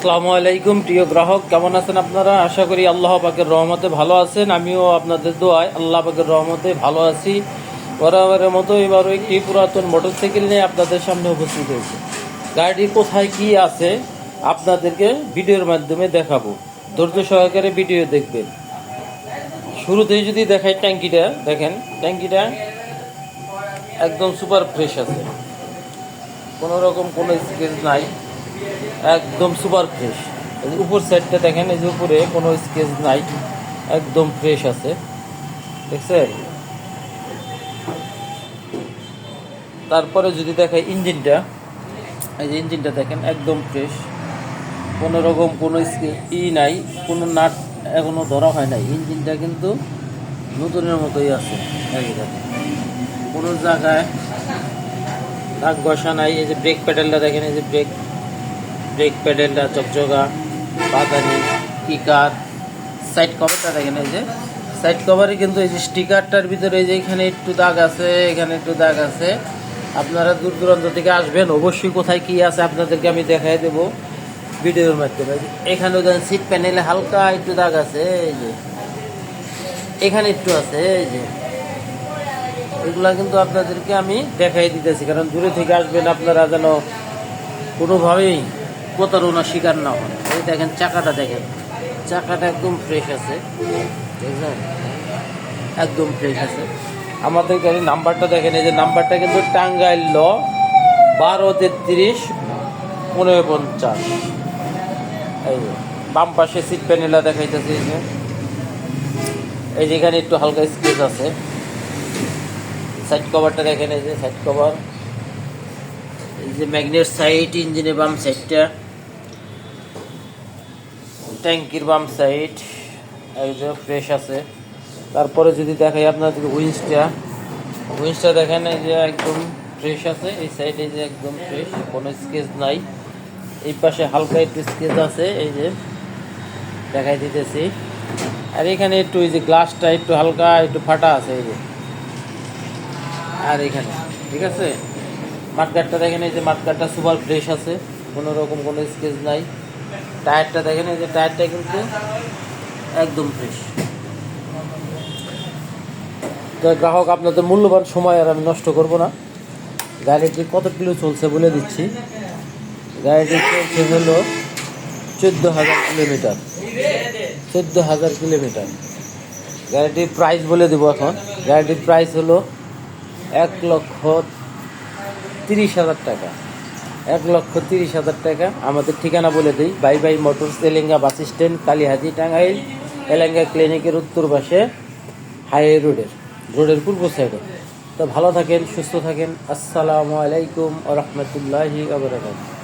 আসসালামু আলাইকুম প্রিয় গ্রাহক, কেমন আছেন আপনারা? আশা করি আল্লাহ পাকের রহমতে ভালো আছেন। আমিও আপনাদের দোয়ায় আল্লাহ পাকের রহমতে ভালো আছি। বরাবরের মতো এবারও একটি পুরাতন মোটরসাইকেল নিয়ে আপনাদের সামনে উপস্থিত হয়েছে। গাড়ি কোথায় কি আছে আপনাদেরকে ভিডিওর মাধ্যমে দেখাবো। ধৈর্য সহকারে ভিডিও দেখবেন। শুরুতেই যদি দেখাই ট্যাঙ্কিটা, দেখেন ট্যাঙ্কিটা একদম সুপার ফ্রেশ আছে, কোনো রকম কোনো স্কেচ নাই, একদম সুপার ফ্রেশ। এই উপর সাইডটা দেখেন, এই যে উপরে কোনো স্কেচ নাই, একদম ফ্রেশ আছে, দেখছেন? তারপরে যদি দেখাই ইঞ্জিনটা, এই যে ইঞ্জিনটা দেখেন একদম ফ্রেশ, কোনো রকম কোনো নাই, কোনো নাট এখনো ধরা হয় নাই। ইঞ্জিনটা কিন্তু নতুনের মতোই আছে, কোনো জায়গায় দাগ ঘষা নাই। এই যে ব্রেক প্যাডেলটা দেখেন, এই যে ব্রেক প্যাডেলটা চকচকা বাদানি কিকার। সাইড কভারটা দেখেন, এই যে সাইড কভারে কিন্তু এই যে স্টিকারটার ভিতরে এই যে এখানে একটু দাগ আছে, এখানে একটু দাগ আছে। আপনারা দূর দূরান্ত থেকে আসবেন, অবশ্যই কোথায় কি আছে আপনাদেরকে আমি দেখাই দেবো ভিডিওর মাধ্যমে। এখানেও দেখেন সিট প্যানেলে হালকা একটু দাগ আছে, এই যে এখানে একটু আছে, এই যে এগুলা কিন্তু আপনাদেরকে আমি দেখাই দিতেছি, কারণ দূরে থেকে আসবেন আপনারা যেন কোনোভাবেই প্রতারণার শিকার না হন। এই দেখেন চাকাটা, দেখেন চাকাটা একদম ফ্রেশ আছে, দেখছেন একদম ফ্রেশ আছে। আমাদের গাড়ির নাম্বারটা দেখেন, এই যে নাম্বারটা কিন্তু টাঙ্গাইল 1233-1550। এই যে বাম পাশে সিট প্যানেলা দেখাইতেছে, এই যে এখানে একটু হালকা স্কেচ আছে। সাইড কভারটা দেখেন, এই যে সাইড কভার, এই যে ম্যাগনেট সাইড, ইঞ্জিনের বাম সাইডটা, ট্যাঙ্কির বাম সাইড এই যে ফ্রেশ আছে। তারপরে যদি দেখাই আপনাদের উইন্সটা দেখেন, এই যে একদম ফ্রেশ আছে। এই সাইডে যে একদম ফ্রেশ, কোনো স্কেচ নাই। এই পাশে হালকা একটু স্কেচ আছে, এই যে দেখাই দিতেছি। আর এখানে একটু এই যে গ্লাসটা একটু হালকা একটু ফাটা আছে, এই যে। আর এখানে ঠিক আছে, মাঠগাটটা দেখেন, এই যে মাঠগাটটা সুপার ফ্রেশ আছে, কোনো রকম কোনো স্কেচ নাই। টায়ারটা দেখেন, এই যে টায়ারটা কিন্তু একদম ফ্রেশ। তো গ্রাহক, আপনাদের মূল্যবান সময় আর আমি নষ্ট করব না। গাড়িটি কত কিলো চলছে বলে দিচ্ছি। গাড়িটি চলছে হলো 14,000 কিলোমিটার, 14,000 কিলোমিটার। গাড়িটির প্রাইস বলে দেবো এখন। গাড়িটির প্রাইস হলো 1,30,000 টাকা, 1,30,000 টাকা। আমাদের ঠিকানা বলে দিই, Bhai Bhai motors, Elenga bus stand, Kalihati, Tangail. Elenga ক্লিনিকের উত্তর পাশে, হাইওয়ে রোডের পূর্ব সাইডে। তো ভালো থাকেন, সুস্থ থাকেন। আসসালামু আলাইকুম ওয়া রাহমাতুল্লাহি ওয়া বারাকাতুহু।